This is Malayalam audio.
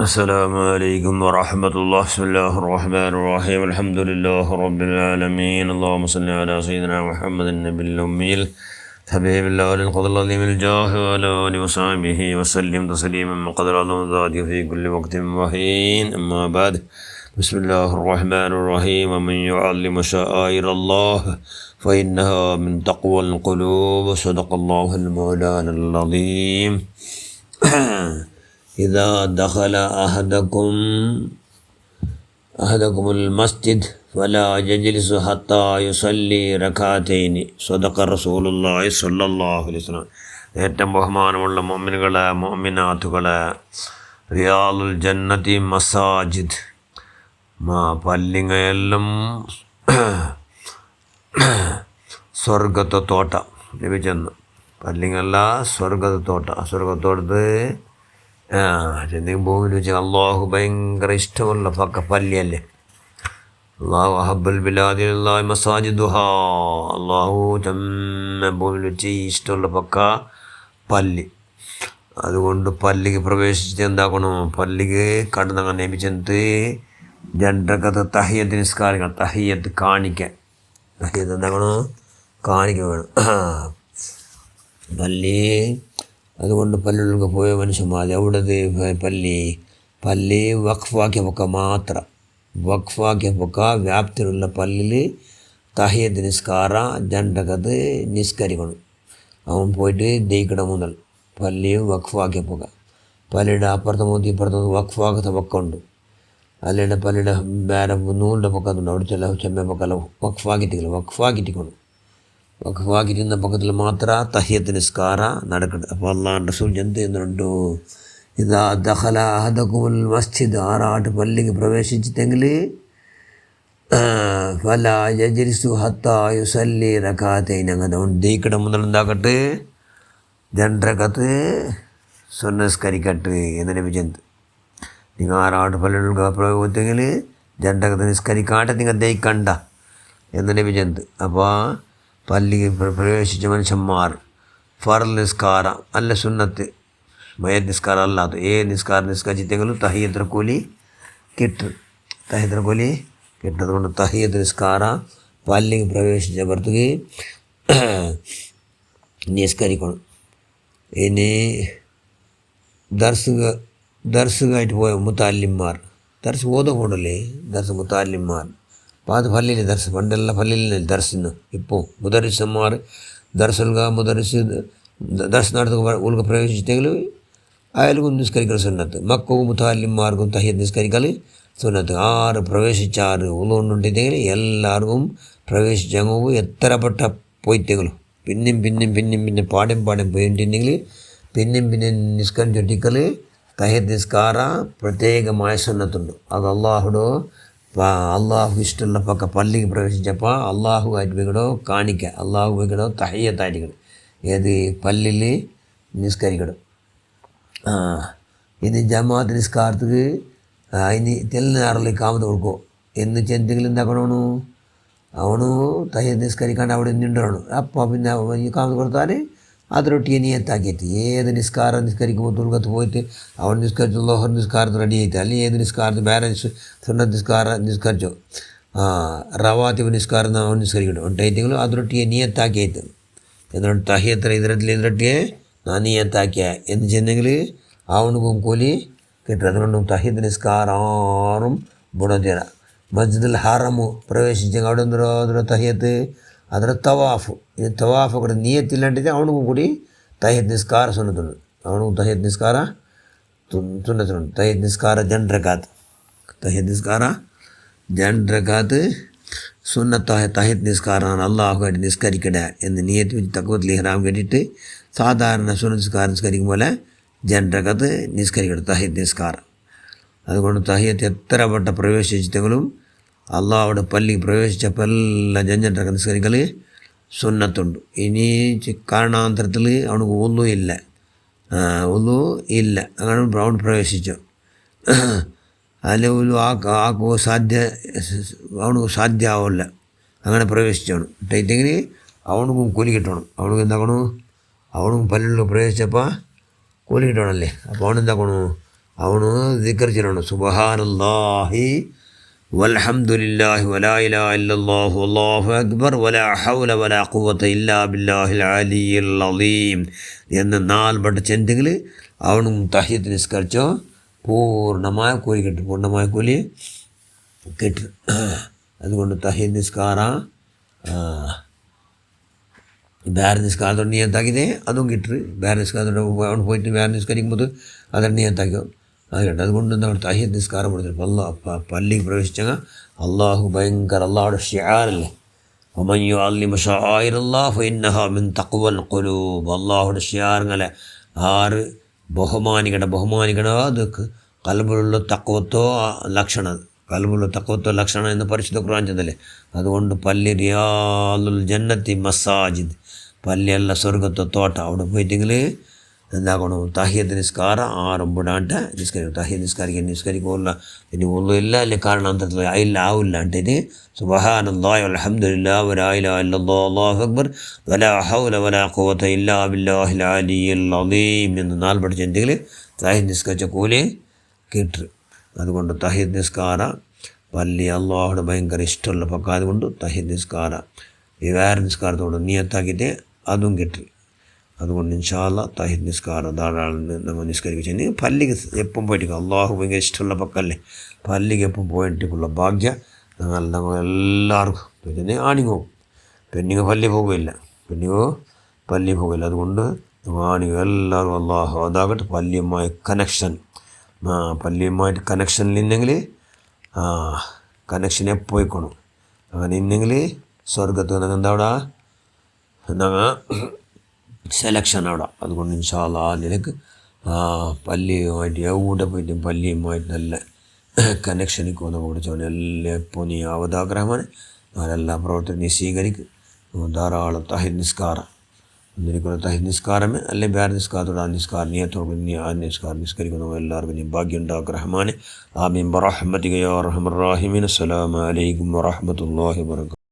السلام عليكم ورحمة الله. بسم الله الرحمن الرحيم. الحمد لله رب العالمين. اللهم صل على سيدنا محمد النبي الأمي حبيب الله القدر العظيم الجاه وعلى آله وصحبه وسلم تسليما قدر الله ذاته في كل وقت وحين. أما بعد، بسم الله الرحمن الرحيم. ومن يعلم شعائر الله فإنها من تقوى القلوب. صدق الله المولانا العظيم. إذا دخل أحدكم المسجد فلا يجلس حتى يصلي ركعتين. صدق رسول الله صلى الله عليه وسلم. ഏറ്റവും ബഹുമാനമുള്ള മുഅ്മിനുകളെ മുഅ്മിനാത്തുകളെ, റിയാദുൽ ജന്നത്തി മസാജിദ്, പല്ലിങ്ങയെല്ലാം സ്വർഗത്തെ തോട്ട ലഭിച്ചെന്ന്. പല്ലിങ്ങല്ല, സ്വർഗത്തെ തോട്ട. സ്വർഗത്തോടത്ത് എന്തെങ്കിലും ഭൂമിയിൽ വെച്ചാൽ അള്ളാഹു ഭയങ്കര ഇഷ്ടമുള്ള പക്ക പല്ലിയല്ലേ. അള്ളാഹു അഹബ്ബുൽ ബിലാദി അല്ലാഹി മസാജിദുഹാ. അള്ളാഹു ഭൂമിയിൽ വെച്ച് ഇഷ്ടമുള്ള പക്ക പല്ലി. അതുകൊണ്ട് പല്ലിക്ക് പ്രവേശിച്ചിട്ട് എന്താക്കണം, പല്ലിക്ക് കടന്നങ്ങനെ ലഭിച്ചെന്നിട്ട് രണ്ടരക്കത്ത് തഹിയ്യത്ത് നിസ്കാരിക്കണം. തഹിയ്യത്ത് കാണിക്കാൻ, തഹിയ്യത്ത് എന്താക്കണം, കാണിക്കാൻ വേണം പല്ലി. അതുകൊണ്ട് പല്ലുകൾക്ക് പോയ മനുഷ്യന്മാർ അവിടത്തെ പല്ലി വഖഫാക്കിയ പൊക്ക മാത്രം, വഖഫാക്കിയ പൊക്ക വ്യാപ്തിയുള്ള പല്ലിൽ തഹിയ്യത്ത് നിസ്കാര രണ്ടരക്കത്ത് നിസ്കരിക്കണം. അവൻ പോയിട്ട് ദയിക്കണം മുതൽ പല്ലി വഖഫാക്കിയ പൊക്ക. പല്ലിയുടെ അപ്പുറത്തെ മൂത്തി ഇപ്പുറത്ത് വഖഫാക്കത്തെ പൊക്കമുണ്ട്. അല്ലയുടെ പല്ലിയുടെ വേറെ നൂലിൻ്റെ പൊക്കത്തുണ്ട്. അവിടെ ചില ചെമ്മ പൊക്കല്ല വഖഫാക്കിയിട്ടിക്കണം. വഖഫാക്കിയിരുന്ന പക്കത്തിൽ മാത്രം തഹിയ്യത്ത് നിസ്കാര നടക്കട്ടെ. അപ്പോൾ അള്ളാഹുവിൻ്റെ റസൂൽ എന്ത് ചെയ്യുന്നുണ്ടോ, ഇതാ ദഖല അഹദകുമുൽ മസ്ജിദ്, ആറാട്ട് പള്ളിക്ക് പ്രവേശിച്ചിട്ടെങ്കിൽ ഫലാ യജ്ലിസു ഹത്താ യുസല്ലി റകഅതൈൻ. അങ്ങനെ ദീക്കട മുതൽ എന്താക്കട്ടെ, രണ്ടരക്കത്ത് സുന്നസ്കരിക്കട്ടെ എന്ന് നബി ചന്ത്. നിങ്ങൾ ആറാട്ട് പള്ളികൾക്ക് പ്രവേശിച്ചെങ്കിൽ രണ്ടരക്കത്ത് നിസ്കരിക്കാട്ടെ, നിങ്ങൾ ദയിക്കണ്ട എന്ന് നബി ചന്ത്. അപ്പോൾ പള്ളിക്ക് പ്രവേശിച്ച മനുഷ്യന്മാർ ഫർള് നിസ്കാരം അല്ല, സുന്നത്ത് മയ്യത്ത് നിസ്കാരം അല്ലാത്ത ഏത് നിസ്കാരം നിസ്കരിച്ചെങ്കിലും തഹിയ്യത്തിന് കൂലി കിട്ടും. തഹിയ്യത്തിന് കൂലി കിട്ടുന്നതുകൊണ്ട് തഹിയ്യത്ത് നിസ്കാരം പള്ളിക്ക് പ്രവേശിച്ചവർക്ക് നിസ്കരിക്കണം. ഇനി ദർസുകായിട്ട് പോയ മുത്താലിന്മാർ, ദർസ് ഓതോണ്ടല്ലേ ദർസ് മുത്താലിന്മാർ. അപ്പോൾ അത് പള്ളിയിൽ ദർസ്, പണ്ടുള്ള പള്ളിയിൽ ദർസിന്ന്. ഇപ്പോൾ മുദരിസന്മാർ മുദരിസ് ദർസ് നടത്തുക ഉൾക്ക പ്രവേശിച്ചെങ്കിൽ അയാൾക്കും നിസ്കരിക്കൽ സുന്നത്ത്. മക്കൾക്കും മുത്താലിന്മാർക്കും തഹിയ്യത്ത് നിസ്കരിക്കൽ സുന്നത്ത്. ആറ് പ്രവേശിച്ചാറ് ഉള്ളുകൊണ്ടുണ്ടെങ്കിൽ എല്ലാവർക്കും പ്രവേശിച്ചങ്ങ് എത്രപ്പെട്ട പോയിട്ടെങ്കിലും പിന്നെ പാടും പോയിട്ടുണ്ടെങ്കിൽ പിന്നെ നിസ്കാരം ചൊട്ടിക്കൽ തഹിയ്യത്ത് നിസ്കാര പ്രത്യേകമായ സുന്നത്തുണ്ട്. അത് അള്ളാഹു ഇഷ്ടമുള്ള പക്ക പള്ളിക്ക് പ്രവേശിച്ചപ്പോൾ അള്ളാഹു ആയിട്ട് വെക്കണോ കാണിക്കുക, അള്ളാഹു വെക്കണോ തഹിയ്യത്തായിരിക്കണം. ഏത് പള്ളിയിൽ നിസ്കരിക്കണം. ഇത് ജമാഅത്ത് നിസ്കാരത്തിന് അതിന് തെല്ലിനാറിലേക്ക് കാമത്ത് കൊടുക്കുമോ എന്ന് ചെന്തെങ്കിലും എന്താക്കണോ, അവന് തഹിയ്യത്ത് നിസ്കരിക്കാണ്ട് അവിടെ നിന്നിടണം. അപ്പോൾ പിന്നെ ഈ കാമത്ത് കൊടുത്താൽ അതിലൊട്ടിയെ നിയത്താക്കിയിട്ട് ഏത് നിസ്കാരം നിസ്കരിക്കുമ്പോൾ തുൽക്കത്ത് പോയിട്ട് അവൻ നിസ്കരിച്ചു ലോഹർ നിസ്കാരത്ത് റെഡി ആയിട്ട്, അല്ലെങ്കിൽ ഏത് നിസ്കാരത്തിൽ വേറെ സുന്നത്ത് നിസ്കരിച്ചോ റവാത്തിബ് നിസ്കാരം അവൻ നിസ്കരിക്കട്ടോ ഉണ്ടായിട്ടെങ്കിലും അതിലൊട്ടിയെ നിയത്താക്കിയിട്ട് എന്നിട്ട് തഹിയ്യത്ത് ഇതിരട്ടിയെ ഞാൻ നിയത്താക്കിയ എന്ന് ചെന്നെങ്കിൽ അവനുക്കും കൂലി കിട്ടും. അതുകൊണ്ടും തഹിയ്യത്ത് നിസ്കാരം ഗുണം തരാം. മസ്ജിദുൽ ഹറമു പ്രവേശിച്ചെങ്കിൽ അവിടെ എന്തൊരു തഹിയ്യത്ത്, ಅದರ ತವಾಫು. ಇದು ತವಾಫು ಕೂಡ ನಿಯತ್ತಿಲ್ಲಂಟಿದೆ ಅವನಿಗೂ ಕೂಡಿ ತಹಿಯ್ಯತ್ ನಿಸ್ಕಾರ ಸುನ್ನತುಂಡು. ಅವನಿಗೂ ತಹಿಯ್ಯತ್ ನಿಸ್ಕಾರ ಸುನ್ನತುಂಡು. ತಹಿಯ್ಯತ್ ನಿಸ್ಕಾರ ಜಂಡ್ರಕಾತ್, ತಹಿಯ್ಯತ್ ನಿಸ್ಕಾರ ജൻറകാത്ത് സുന്നത്തായ തഹിയ്യത്ത് നിസ്കാരമാണ്. അള്ളാഹുവായിട്ട് നിസ്കരിക്കട എന്ന് നിയത്ത് വെച്ച് തഖ്വത്തുൽ ഇഹ്റാം കേട്ടിട്ട് സാധാരണ സുന്നത്ത് നിസ്കാരം നിസ്കരിക്കും പോലെ ജൻറകാത്ത് നിസ്കരിക്കട തഹിയ്യത്ത് നിസ്കാരം. അതുകൊണ്ട് തഹിയ്യത്ത് എത്ര വട്ട പ്രവേശിച്ചിട്ടെങ്കിലും അള്ളാഹുവിടെ പള്ളിക്ക് പ്രവേശിച്ചപ്പോൾ എല്ലാം ജഞ്ചരക്ക നിസ്കരിക്കൽ സുന്നത്തുണ്ട്. ഇനി കാരണാന്തരത്തിൽ അവനക്ക് ഒന്നും ഇല്ല അങ്ങനെ അവൻ പ്രവേശിച്ചു അതിൽ ആക്കുമോ അവനക്ക് സാധ്യമാവില്ല. അങ്ങനെ പ്രവേശിച്ചവണ് ഇട്ടെങ്കിൽ അവനക്കും കൂലി കിട്ടണം. അവനക്ക് എന്താക്കണം, അവനും പല്ലിൽ പ്രവേശിച്ചപ്പോൾ കൂലി കിട്ടണമല്ലേ. അപ്പോൾ അവനെന്താക്കണു, അവന് ദിക്ർ ചൊല്ലണം. സുബ്ഹാനല്ലാഹി വൽഹംദുലില്ലാഹി വലാ ഇലാഹ ഇല്ലല്ലാഹു അല്ലാഹു അക്ബർ വലാ ഹൗല വലാ ഖുവത ഇല്ലാ ബില്ലാഹിൽ അലിയ്യിൽ അളീം എന്ന് 4 വട്ടം ചെന്തെങ്കിൽ അവനും തഹിയ്യത്ത് നിസ്കരിച്ചോ പൂർണ്ണമായ കൂലി കിട്ടും. പൂർണ്ണമായ കൂലി കിട്ടും. അതുകൊണ്ട് തഹിയ്യത്ത് നിസ്കാരം ಬೇರೆ ನಿಸ್ಕಾರದವ್ರು ನಿಯತ್ತಾಗಿದೆ അതും കിട്ടും. ಬೇರೆ ನಿಸ್ಕಾರದವ್ರು ಅವನು പോയിട്ട് ಬೇರೆ നിസ്കരിക്കുമ്പോൾ ಅದನ್ನು ನಿಯತ್ತಾಗಿ അതുകൊണ്ട് അതുകൊണ്ട് നമ്മൾ തഹിയ്യത്ത് നിസ്കാരം കൊടുത്തിട്ട് പള്ളിക്ക് പ്രവേശിച്ചാൽ അള്ളാഹു ഭയങ്കര അള്ളാഹുടെ ഷിആറല്ലേ, വമൻ യുഅല്ലിമു ശആയിറല്ലാഹി ഫഇന്നഹാ മിൻ തഖ്വൽ ഖുലൂബ്. അള്ളാഹുടെ ഷിആറുകളെ 6 ബഹുമാനിക്കണ അത് കൽബിലുള്ള തഖ്വത്തോ ലക്ഷണ, കൽബിലുള്ള തഖ്വത്തോ ലക്ഷണം എന്ന് പരിശുദ്ധ ഖുർആൻ ചെന്നല്ലേ. അതുകൊണ്ട് പള്ളി റിയാലുൽ ജന്നത്തി മസാജിദ്, പള്ളിയല്ല സ്വർഗത്തെ തോട്ട. അവിടെ പോയിട്ടെങ്കിൽ എന്താക്കണം, തഹിയ്യത്ത് നിസ്കാരം ആറുമ്പോഴാണ്ട് നിസ്കരിക്കും. തഹിയ്യത്ത് നിസ്കരിക്കുമല്ല ഇനി ഒന്നും ഇല്ല അല്ലെ കാരണാന്തരത്തിൽ അതിൽ ആവില്ല ഇത് സുബ്ഹാനല്ലാഹി വൽഹംദുലില്ലാഹി വലാ ഇലാഹ ഇല്ലല്ലാഹു അല്ലാഹു അക്ബർ വലാ ഹൗല വലാ ഖുവത ഇല്ലാ ബില്ലാഹിൽ അലിയ്യിൽ അളീം എന്ന് 4 വട്ടം ചെന്തെങ്കിൽ തഹിയ്യത്ത് നിസ്കരിച്ച കൂലി കിട്ടും. അതുകൊണ്ട് തഹിയ്യത്ത് നിസ്കാരം പള്ളി അള്ളാഹുടെ ഭയങ്കര ഇഷ്ടമുള്ള പക്ക. അതുകൊണ്ട് തഹിയ്യത്ത് നിസ്കാരം വേറെ നിസ്കാരത്തോട് നിയത്താക്കിയിട്ട് അതും കിട്ടും. അതുകൊണ്ട് ഇൻഷാ അല്ലാഹ് തഹിയ്യത്ത് നിസ്കാരം ധാരാളം നമ്മൾ നിസ്കരിക്കുക. പള്ളിക്ക് എപ്പം പോയിട്ട് അള്ളാഹു ഭയങ്കര ഇഷ്ടമുള്ള പക്കല്ലേ, പള്ളിക്ക് എപ്പം പോയിട്ടുള്ള ഭാഗ്യം ഞങ്ങൾ എല്ലാവർക്കും. പിന്നെ ആണിങ്ങോ പെണ്ണിങ്ങോ പള്ളി പോകുകയില്ല, അതുകൊണ്ട് ആണിങ്ങോ എല്ലാവരും അള്ളാഹു അതാകട്ടെ പള്ളിയുമായി പള്ളിയുമായിട്ട് കണക്ഷനിലില്ലെങ്കിൽ കണക്ഷൻ എപ്പോയിക്കണം. അങ്ങനെ ഇന്നെങ്കിൽ സ്വർഗത്ത് ഞങ്ങൾ എന്താ അവിടെ ഞങ്ങൾ സെലക്ഷൻ അവിടെ. അതുകൊണ്ട് ഇൻഷാ അല്ലാഹ് ആ നിലക്ക് പള്ളിയുമായിട്ട് എവിടെ പോയിട്ടും പള്ളിയുമായിട്ട് നല്ല കണക്ഷനിക്ക് വന്ന് കൊടുത്തോണ്ട് എല്ലാം എപ്പോൾ നീ ആവതാഗ്രഹമാണ് അവരെല്ലാം പ്രവർത്തനം നീ സ്വീകരിക്കും. ധാരാളം തഹിയ്യത്ത് നിസ്കാരം എന്നിരിക്കുന്ന തഹിയ്യത്ത് നിസ്കാരമേ അല്ലെങ്കിൽ വേറെ നിസ്കാരത്തോടെ ആ നിസ്കാരം നിയത്തോട് നീ ആ നിസ്കാരം നിസ്കരിക്കുന്നു. എല്ലാവർക്കും നീ ഭാഗ്യം ഉണ്ടാഗ്രഹമാണ്. ആമീൻ ബറഹ്മതിക യാ അർഹമർ റഹീമീൻ. അസ്സലാമു അലൈക്കും വറഹ്മത്തുള്ളാഹി വബറകാതുഹു.